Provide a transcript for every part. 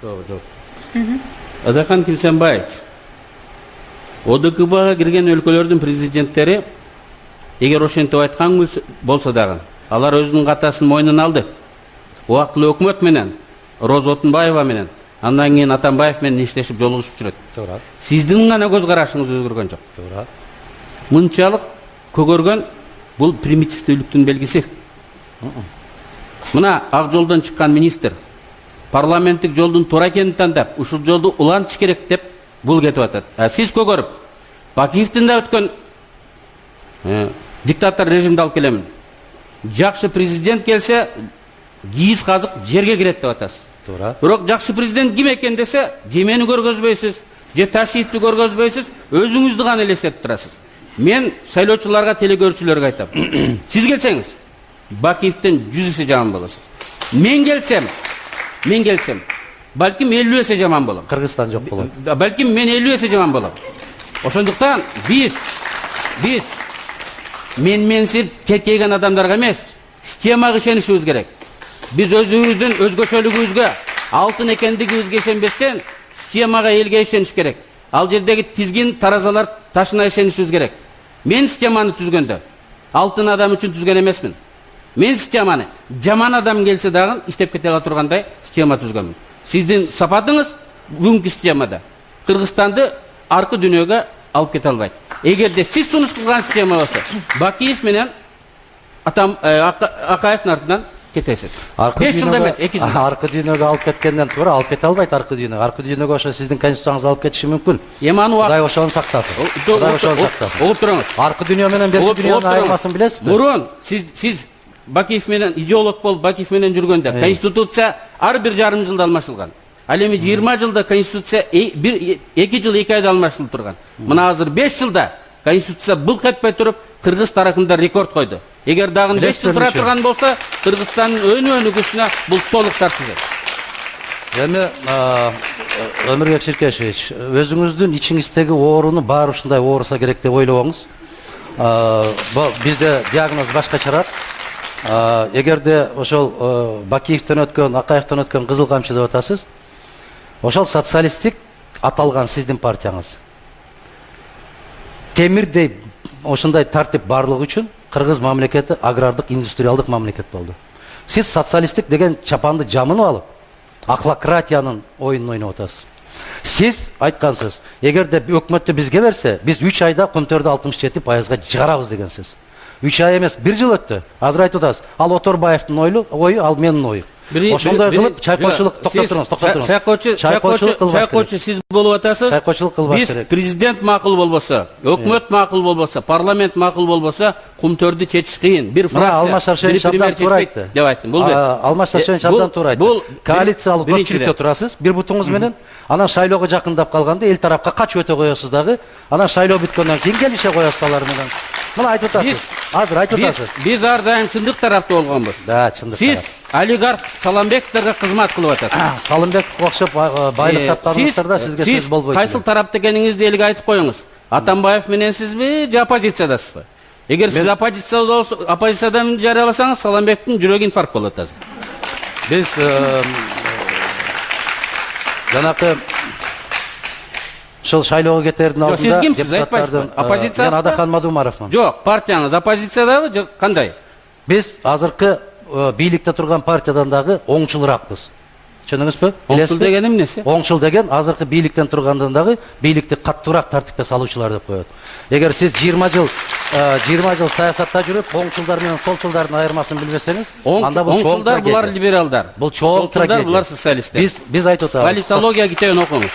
Жок. Адахан Килсенбаев. ОДКБга кирген өлкөлөрдүн президенттери эгер ошентип айткан болсо дагы, алар өзүнүн катасын мойнуна алды. Убактылуу өкмөт менен, Роза Отунбаева менен, андан кийин Атамбаев менен иштешип жолугушуп жүрөт. Туура. Сиздин гана көз карашыңыз өзгөргөн жок. Туура. Мынчалык көгөргөн бул примитивдүүлүктүн белгиси. Мына ак жолдон чыккан министр парламенттик жолдун туура экенин тандап, ушул жолду улантыш керек деп бул кетип атат. Сиз көгөрүп, Бакиевдин да өткөн диктатор режимди алып келемин. Жакшы президент келсе, кийиз казык жерге кирет деп атасыз. Туура. Бирок жакшы президент ким экен десе, же мени көргөзбөйсүз, же Ташиевти көргөзбөйсүз, өзүңүздү гана элестетип турасыз. Мен шайлоочуларга, телекөрүүчүлөргө айтам. Сиз келсеңиз, Бакиевден 100 эсе жаман болосуз. Мен келсем, балким 50 эсе жаман болом. Кыргызстан жок болот. Балким мен 50 эсе жаман болом. Ошондуктан биз менсип кеткейген адамдарга эмес, системага ишенишибиз керек. Биз өзүбүздүн өзгөчөлүгүбүзгө, алтын экендигибизге ишенбестен системага, элге ишениш керек. Ал жердеги тизгин, таразалар ташына ишенишибиз керек. Мен системаны түзгөндө алтын адам үчүн түзгөн эмесмин. Мен системаны жаман адам келсе дагы иштеп кете ала тургандай система түзгөнмүн. Сиздин сапатыңыз бүгүнкү системада Кыргызстанды аркы дүйнөгө алып кете албайт. Эгерде сиз сунуш кылган система болсо, Бакиев менен Акаевдин артынан кетесиз. 5 жылда эмес, 2 жыл. Аркы дүйнөгө алып кеткенден туура алып кете албайт аркы дүйнөгө. Аркы дүйнөгө ошо сиздин конституцияңыз алып кетиши мүмкүн. Кудай ошону сактасын. Кудай ошону сактасын. Угуп туруңуз. Аркы дүйнө менен берки дүйнөнүн айырмасын билесизби? Мурун сиз Бакиев менен идеолог болуп Бакиев менен жүргөндө конституция ар 1,5 жылда алмашылган. Ал эми 20 жылда конституция 2 жыл 2 айда алмашылып турган. Мына азыр 5 жылда конституция былк этпей туруп Кыргыз тарыхында рекорд койду. Эгер дагы 5 жыл тура турган болсо, Кыргызстандын өнүгүүсүнө бул толук шарт түзөт. Эми Өмүрбек Чиркешевич, өзүңүздүн ичиңиздеги ооруну баары ушундай ооруса керек деп ойлобоңуз. Бизде диагноз башкачараак. Эгерде ошол Бакиевден өткөн, Акаевден өткөн кызыл камчы деп атасыз, ошол социалисттик аталган сиздин партияңыз темирдей ошондой тартип барлыгы үчүн Кыргыз мамлекети агрардык, индустриалдык мамлекет болду. Сиз социалисттик деген чапанды жамынып алып, аклократиянын оюнун ойноп атасыз. Сиз айткансыз, эгерде өкмөттү бизге берсе, биз 3 айда көмтөрдү 67%га жыгарабыз дегенсиз. 3 ай эмес, 1 жыл өттү. Азыр айтып атасыз. Ал Оторбаевдин ою, ал менин ою. Ошондой кылып чайкоочулук токтотуңуз. Чайкоочу сиз болуп атасыз. Чайкоочулук кылбаш керек. Биз президент макул болбосо, өкмөт макул болбосо, парламент макул болбосо, кумтөрдү чечиш кыйын. Бир фракция, Алмаз Шаршенович абдан туура айтты. Деп айттым. Бул Алмаз Шаршенович абдан туура айтты. Коалициялык көпчүлүктө турасыз, бир бутуңуз менен, анан шайлоого жакындап калганда эл тарапка качып өтө коесуз дагы, анан шайлоо бүткөндөн кийин келише коесуз алар менен. Мына айтып атасыз. Азыр айтып атасыз. Биз ар дайым чындык тарапта болгонбуз. Да, чындык. Сиз олигарх Саламбековдорго кызмат кылып атасыз. Саламбеков окшоп байлык таптарыңыздарда сизге сөз болбойт. Кайсыл тарапта экениңизди элге айтып коюңуз. Атамбаев мененсизби, же оппозициядасызбы? Эгер сиз оппозициядан жарыяласаңыз, Саламбековдун жүрөгү инфаркт болот азыр. Биз жанакы ошол шайлоого кетердин алдында сиз кимсиз айтпайсызбы? Оппозиция? Мен Адахан Мадумаровмун. Жок, партияңыз оппозициядабы же кандай? Биз азыркы бийликте турган партиядан дагы оңчулураакпыз. Түшүндүңүзбү? Оңчул деген эмнеси? Оңчул деген азыркы бийликтен тургандан дагы бийликти каттуураак тартипке салуучулар деп коет. Эгер сиз 20 жыл саясатта жүрүп, оңчулдар менен солчулдардын айырмасын билбесеңиз, анда бул чоң трагедия. Булар либералдар. Бул чоң трагедия. Булар социалисттер. Биз айтып атабыз. Политология китебин окуңуз.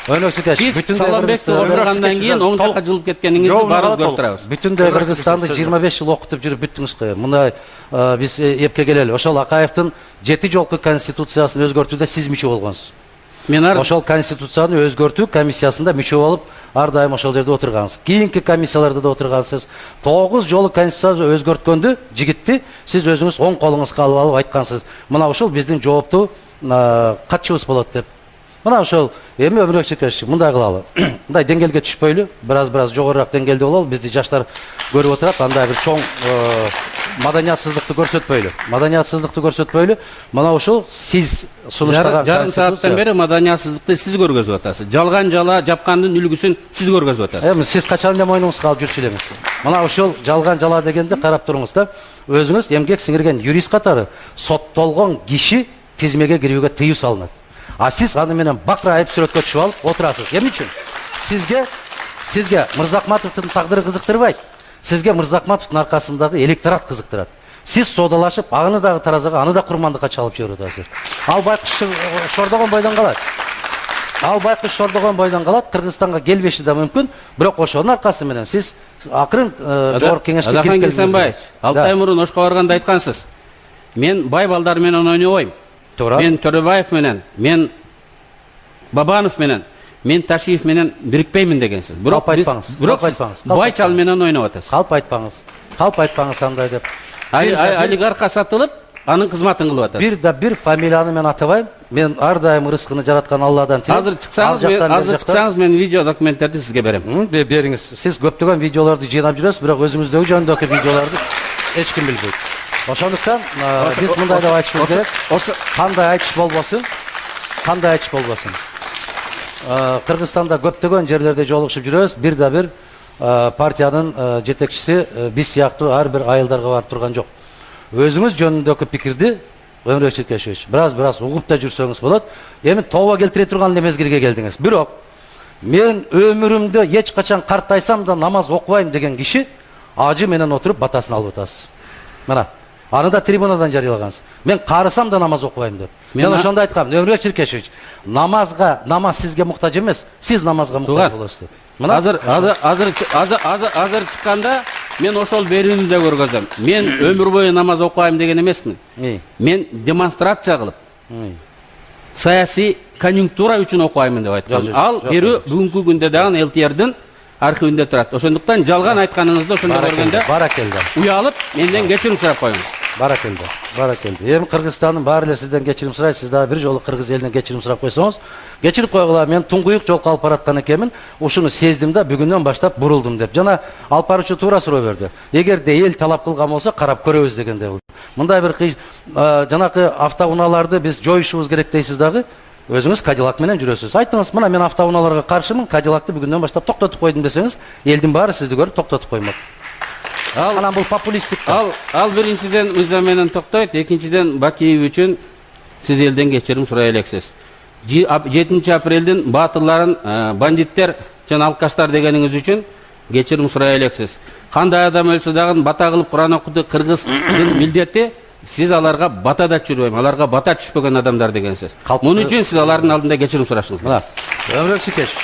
Сиз Саламбекти ошоргандан кийин оң жакка жылып кеткениңизди баарыбыз көрүп турабыз. Бүтүндөй Кыргызстанды 25 жыл окутуп жүрүп бүттүңүз го. Мына биз эпке келели. Ошол Акаевдин 7 жолку конституциясын өзгөртүүдө сиз мүчө болгонсуз. Ошол конституцияны өзгөртүү комиссиясында мүчө болуп, ар дайым ошол жерде отургансыз. Кийинки комиссияларда да отургансыз. 9 жолу конституцияны өзгөрткөндү, жигитти сиз өзүңүз оң колуңузга алып айткансыз. Мына ушул биздин жооптуу катчыбыз болот деп. Мына ошол эми Өмүрбек Чиркешевич мындай кылалы. Мындай деңгээлге түшпөйлү, бираз жогорураак деңгээлде бололу. Бизди жаштар көрүп отурат, андай бир чоң маданиятсыздыкты көрсөтпөйлү. Мына ушул сиз сунуштаган жарым сааттан бери маданиятсыздыкты сиз көргөзүп атасыз. Жалган жала жапкандын үлгүсүн сиз көргөзүп атасыз. Эми сиз качан эле мойнуңузга алып жүрчү элеңиз. Мына ушул жалган жала дегенди карап туруңуз да. Өзүңүз эмгек сиңирген юрист катары соттолгон киши тизмеге кирүүгө тыюу салынат. А сиз аны менен бакырайып сүрөткө түшүп алып отурасыз. Эмне үчүн? Сизге Мырзахматовдун тагдыры кызыктырбайт. Сизге Мырзахматовдун аркасындагы электорат кызыктырат. Сиз соодалашып, аны дагы таразага, аны да курмандыкка чалып жиберип атасыз. Ал байкуш шордогон бойдон калат. Кыргызстанга келбеши да мүмкүн, бирок ошонун аркасы менен сиз акырын жогорку кеңешке кирип келиңиз. Кесенбаевич, 6 ай мурун Ошко барганда айткансыз. Мен бай балдар менен ойнобойм. Мен Төрөбаев менен, мен Бабанов менен, мен Ташиев менен бирикпеймин дегенсиз. Бирок бай чал менен ойноп атасыз. Калп айтпаңыз андай деп. Олигархка сатылып, анын кызматын кылып атасыз. Бир фамилияны мен атабайм. Мен ар дайым рызкыны жараткан Алладан тилейм. Азыр чыксаңыз мен видео документтерди сизге берем. Бериңиз. Сиз көптөгөн видеолорду жыйнап жүрөсүз, бирок өзүңүздөгү жөнүндөгү видеолорду эч ким билбейт. Ошондуктан биз мындай деп айтышыбыз керек. Кандай айтыш болбосун. Кыргызстанда көптөгөн жерлерде жолугушуп жүрөбүз. Бир партиянын жетекчиси биз сыяктуу ар бир айылдарга барып турган жок. Өзүңүз жөнүндөгү пикирди Өмүрбек Чиркешевич бираз угуп да жүрсөңүз болот. Эми тооба келтире турган мезгилге келдиңиз. Бирок мен өмүрүмдө эч качан картайсам да намаз окубайм деген киши ажы менен отуруп батасын алып атасыз. Мына аны да трибунадан жарыялагансыз. Мен карысам да намаз окубайм деп. Мен ошондо айткам, Өмүрбек Чиркешевич, намаз сизге муктаж эмес, сиз намазга муктаж болосуз деп. Мына азыр чыкканда мен ошол берүүнү да көргөзөм. Мен өмүр бою намаз окуйм деген эмесмин. Мен демонстрация кылып, саясий конъюнктура үчүн окуйм деп айткам. Ал берүү бүгүнкү күндө дагы ЛТРдин архивинде турат. Ошондуктан жалган айтканыңызды ошондо көргөндө уялып, менден кечирим сурап коюңуз. Баракелди. Эми Кыргызстандын баары эле сизден кечирим сурайт. Сиз дагы бир жолу кыргыз элинен кечирим сурап койсоңуз, кечирип койгула. Мен туңгуюк жолго алып бараткан экенмин. Ушуну сездим да бүгүндөн баштап бурулдум деп. Жана алып баруучу туура суроо берди. Эгерде эл талап кылган болсо карап көрөбүз дегенде. Мындай бир жанакы автоунааларды биз жоюшубуз керек дейсиз дагы. Өзүңүз Кадиллак менен жүрөсүз. Айттыңыз, мына мен автоунааларга каршымын, Кадиллакты бүгүндөн баштап токтотуп койдум десеңиз, элдин баары сизди көрүп токтотуп коймок. Анан бул популисттик. Ал биринчиден мыйзам менен токтойт, экинчиден Бакиев үчүн сиз элден кечирим сурай элексиз. 7 апрелдин баатырларын бандиттер жана алкаштар дегениңиз үчүн кечирим сурай элексиз. Кандай адам өлсө дагы бата кылып Куран окуду кыргыздын милдети, сиз аларга бата да түшүрбөйм, аларга бата түшпөгөн адамдар дегенсиз. Муну үчүн сиз алардын алдында кечирим сурашыңыз. Мына, Өмүрбек Чиркешев,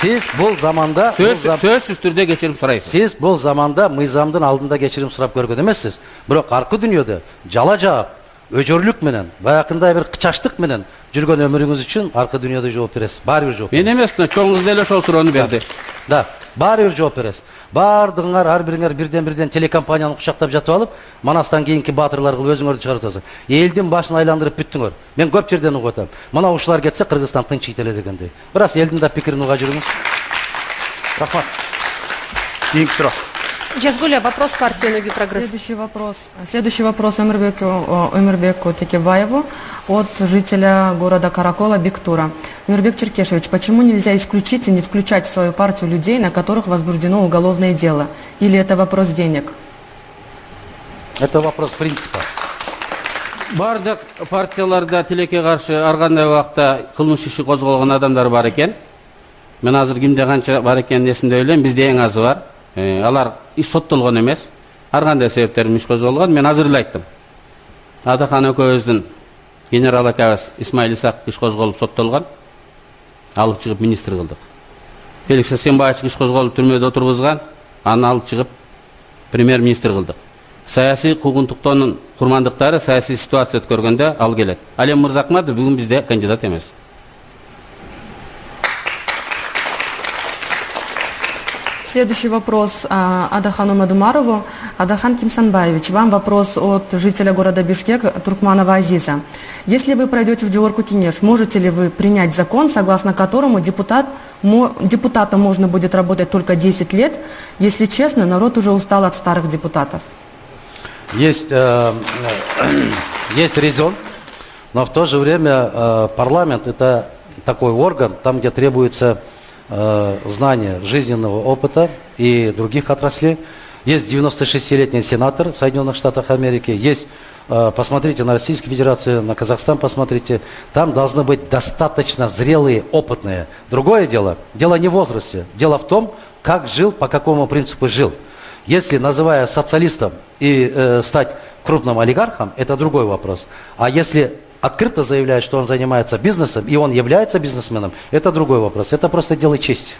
сиз бул заманда сөзсүз түрдө кечирим сурайсыз. Сиз бул заманда мыйзамдын алдында кечирим сурап көргөн эмессиз. Бирок аркы дүйнөдө жала жаап, өжөрлүк менен, баягындай бир кычаштык менен жүргөн өмүрүңүз үчүн аркы дүйнөдө жооп бересиз. Баары бир жооп. Мен эмес, чоңуңуз деле ошол суроону берди. Да, баары бир жооп бересиз. Бардыңар ар бириңер бирден телекомпанияны кучактап жатып алып, манастан кийинки баатырлар кылып өзүңөрдү чыгарып атасыз. Элдин башын айландырып бүттүңөр. Мен көп жерден угуп атам. Мына ушулар кетсе Кыргызстан тынчыйт эле дегендей. Бирок элдин да пикирин уга жүрүңүз. Рахмат. Кийинки суроо. Жазгуля, вопрос партии «Ноги прогресс». Следующий вопрос Өмүрбеку Текебаеву от жителя города Каракола Биктура. Өмүрбек Чиркешевич, почему нельзя исключить и не включать в свою партию людей, на которых возбуждено уголовное дело? Или это вопрос денег? Это вопрос принципа. Бардык партияларда тилекке каршы ар кандай убакта кылмыш иши козголгон адамдар бар экен. Мен азыр кимде канча бар экенин эсимде элем, бизде эң азы бар. Алар соттолгон эмес, ар кандай себептерден иш козголгон. Мен азыр эле айттым. Адахан экөөбүздүн генерал акабыз Исмаил Исаков иш козголуп соттолгон. Алып чыгып министр кылдык. Феликс Асенбаевич иш козголуп түрмөдө отургузган, аны алып чыгып премьер-министр кылдык. Саясий куугунтуктоонун курмандыктары саясий ситуация өткөргөндө ал келет. Ал эми Мырзахматов бүгүн бизде кандидат эмес. Следующий вопрос Адахану Мадумарову. Адахан Кимсанбаевич, вам вопрос от жителя города Бишкек Туркманова Азиза. Если вы пройдете в Джогорку Кенеш, можете ли вы принять закон, согласно которому депутатом можно будет работать только 10 лет? Если честно, народ уже устал от старых депутатов. Есть резон, но в то же время парламент это такой орган, там, где требуется знание жизненного опыта и других отраслей. Есть 96-летний сенатор в Соединенных Штатах Америки, есть, посмотрите на Российскую Федерацию, на Казахстан посмотрите, там должны быть достаточно зрелые, опытные. Другое дело не в возрасте, дело в том, как жил, по какому принципу жил. Если, называя социалистом и стать крупным олигархом, это другой вопрос. А если открыто заявляет, что он занимается бизнесом, и он является бизнесменом, это другой вопрос. Это просто дело чести.